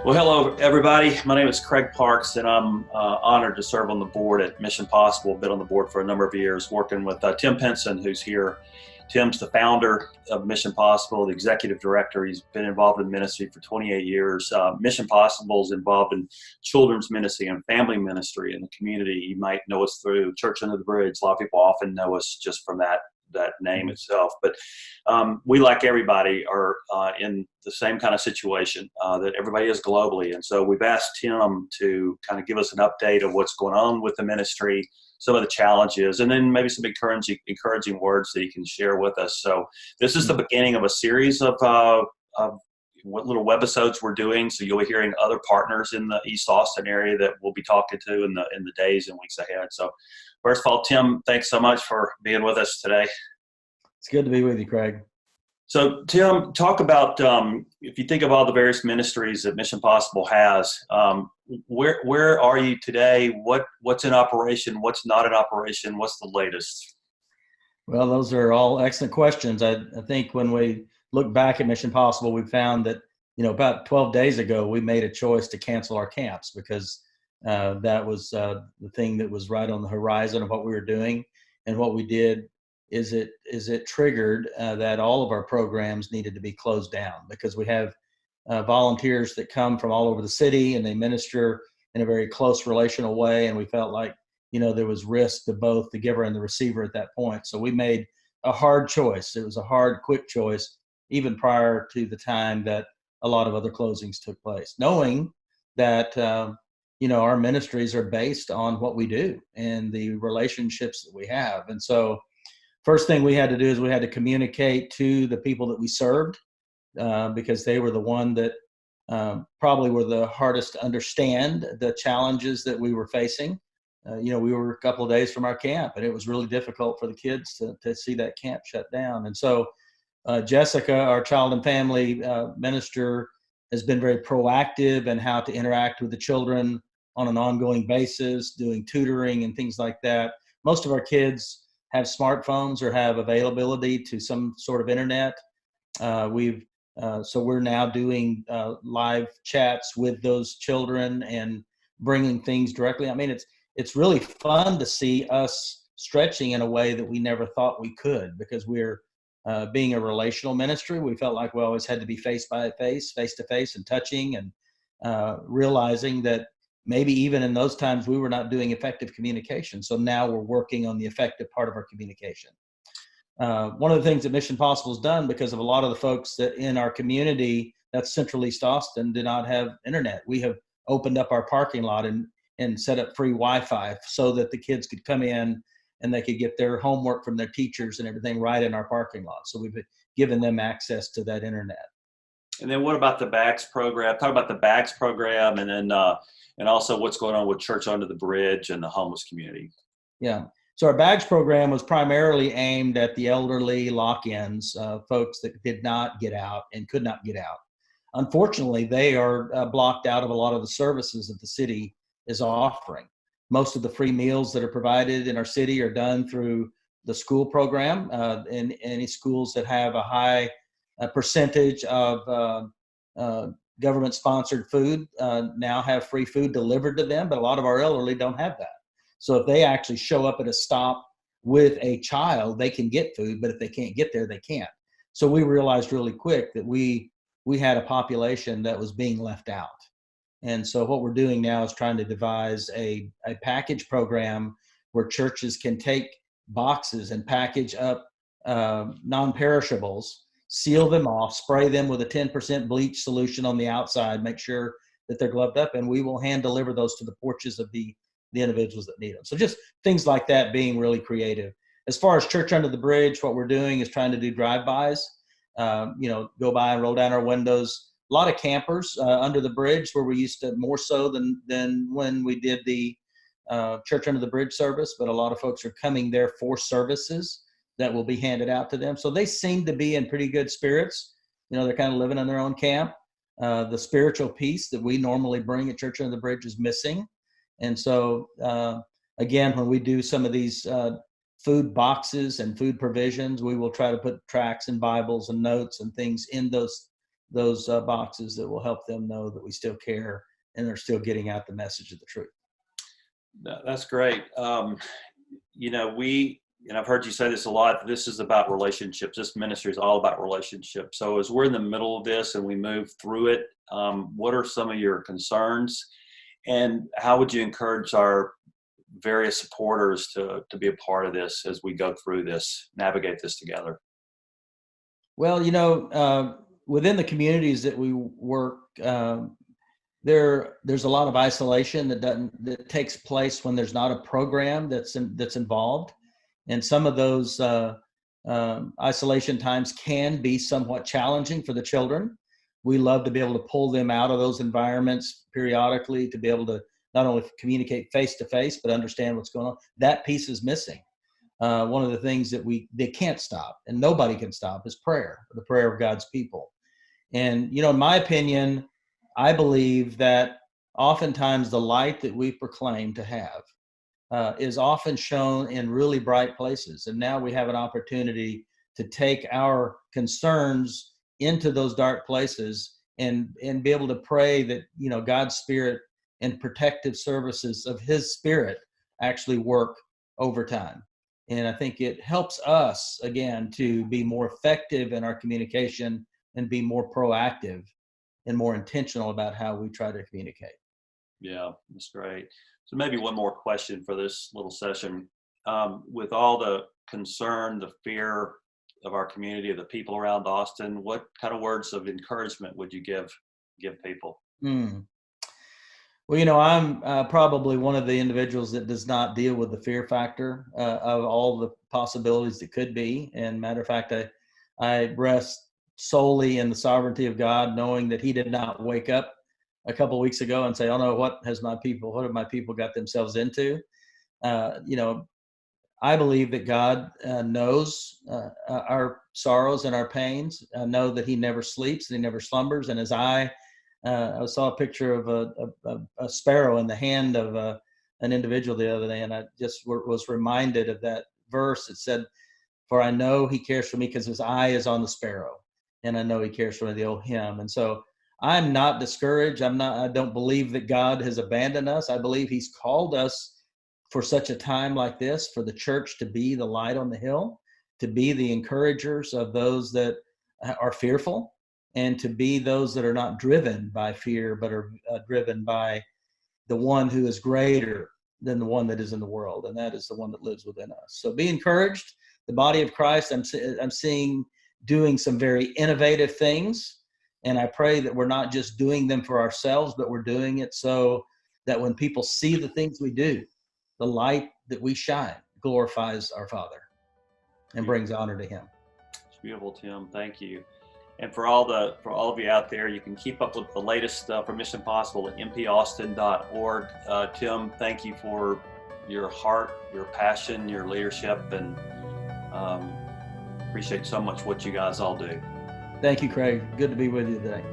Well, hello, everybody. My name is Craig Parks, and I'm honored to serve on the board at Mission Possible. Been on the board for a number of years, working with Tim Penson, who's here. Tim's the founder of Mission Possible, the executive director. He's been involved in ministry for 28 years. Mission Possible is involved in children's ministry and family ministry in the community. You might know us through Church Under the Bridge. A lot of people often know us just from that name itself. But we, like everybody, are in the same kind of situation that everybody is globally. And so we've asked Tim to kind of give us an update of what's going on with the ministry, some of the challenges, and then maybe some encouraging words that he can share with us. So this is the beginning of a series of what little webisodes we're doing. So you'll be hearing other partners in the East Austin area that we'll be talking to in the days and weeks ahead. So first of all, Tim, thanks so much for being with us today. It's good to be with you, Craig. So Tim, talk about, if you think of all the various ministries that Mission Possible has, where are you today? What's in operation? What's not in operation? What's the latest? Well, those are all excellent questions. I think when we look back at Mission Possible, we found that, about 12 days ago, we made a choice to cancel our camps because that was the thing that was right on the horizon of what we were doing. And what we did is it triggered that all of our programs needed to be closed down because we have volunteers that come from all over the city and they minister in a very close relational way. And we felt like, there was risk to both the giver and the receiver at that point. So we made a hard choice. It was a hard, quick choice, even prior to the time that a lot of other closings took place, knowing that, our ministries are based on what we do and the relationships that we have. And so first thing we had to do is we had to communicate to the people that we served because they were the one that probably were the hardest to understand the challenges that we were facing. We were a couple of days from our camp, and it was really difficult for the kids to see that camp shut down. And so Jessica, our child and family minister, has been very proactive in how to interact with the children on an ongoing basis, doing tutoring and things like that. Most of our kids have smartphones or have availability to some sort of internet. So we're now doing live chats with those children and bringing things directly. I mean, it's really fun to see us stretching in a way that we never thought we could because we're being a relational ministry. We felt like we always had to be face to face and touching and realizing that maybe even in those times we were not doing effective communication. So now we're working on the effective part of our communication. One of the things that Mission Possible has done, because of a lot of the folks that in our community, that's Central East Austin, do not have internet. We have opened up our parking lot and set up free Wi-Fi so that the kids could come in and they could get their homework from their teachers and everything right in our parking lot. So we've given them access to that internet. And then what about the BAGS program? Talk about the BAGS program and then and also what's going on with Church Under the Bridge and the homeless community. Yeah. So our BAGS program was primarily aimed at the elderly lock-ins, folks that did not get out and could not get out. Unfortunately, they are blocked out of a lot of the services that the city is offering. Most of the free meals that are provided in our city are done through the school program, and any schools that have a high percentage of government-sponsored food now have free food delivered to them, but a lot of our elderly don't have that. So if they actually show up at a stop with a child, they can get food, but if they can't get there, they can't. So we realized really quick that we had a population that was being left out. And so what we're doing now is trying to devise a package program where churches can take boxes and package up non-perishables, seal them off, spray them with a 10% bleach solution on the outside, make sure that they're gloved up, and we will hand deliver those to the porches of the individuals that need them. So just things like that, being really creative. As far as Church Under the Bridge, what we're doing is trying to do drive-bys, go by and roll down our windows. A lot of campers under the bridge where we used to, more so than when we did the Church Under the Bridge service, but a lot of folks are coming there for services that will be handed out to them. So they seem to be in pretty good spirits. They're kind of living in their own camp. The spiritual piece that we normally bring at Church Under the Bridge is missing. And so, again, when we do some of these food boxes and food provisions, we will try to put tracts and Bibles and notes and things in those boxes that will help them know that we still care and they're still getting out the message of the truth. That's great. And I've heard you say this a lot, this is about relationships. This ministry is all about relationships. So as we're in the middle of this and we move through it, what are some of your concerns, and how would you encourage our various supporters to be a part of this as we go through this, navigate this together? Well, within the communities that we work, there's a lot of isolation that takes place when there's not a program that's involved, and some of those isolation times can be somewhat challenging for the children. We love to be able to pull them out of those environments periodically to be able to not only communicate face to face but understand what's going on. That piece is missing. One of the things that they can't stop, and nobody can stop, is prayer, the prayer of God's people. And in my opinion, I believe that oftentimes the light that we proclaim to have is often shown in really bright places. And now we have an opportunity to take our concerns into those dark places and be able to pray that, God's Spirit and protective services of His Spirit actually work over time. And I think it helps us, again, to be more effective in our communication and be more proactive and more intentional about how we try to communicate. Yeah, that's great. So maybe one more question for this little session. With all the concern, the fear of our community, of the people around Austin, what kind of words of encouragement would you give people? Well, I'm probably one of the individuals that does not deal with the fear factor of all the possibilities that could be. And matter of fact, I rest solely in the sovereignty of God, knowing that He did not wake up a couple of weeks ago and say, "Oh no, what have my people got themselves into?" I believe that God knows our sorrows and our pains. I know that He never sleeps and He never slumbers. And as I saw a picture of a sparrow in the hand of an individual the other day, and I just was reminded of that verse. It said, "For I know He cares for me because His eye is on the sparrow, and I know He cares for me," the old hymn. And so I'm not discouraged. I don't believe that God has abandoned us. I believe He's called us for such a time like this, for the church to be the light on the hill, to be the encouragers of those that are fearful, and to be those that are not driven by fear, but are driven by the one who is greater than the one that is in the world, and that is the one that lives within us. So be encouraged. The body of Christ, I'm seeing doing some very innovative things, and I pray that we're not just doing them for ourselves, but we're doing it so that when people see the things we do, the light that we shine glorifies our Father and brings honor to Him. It's beautiful, Tim. Thank you. And for all of you out there, you can keep up with the latest stuff from Mission Possible at mpaustin.org. Tim, thank you for your heart, your passion, your leadership, and appreciate so much what you guys all do. Thank you, Craig. Good to be with you today.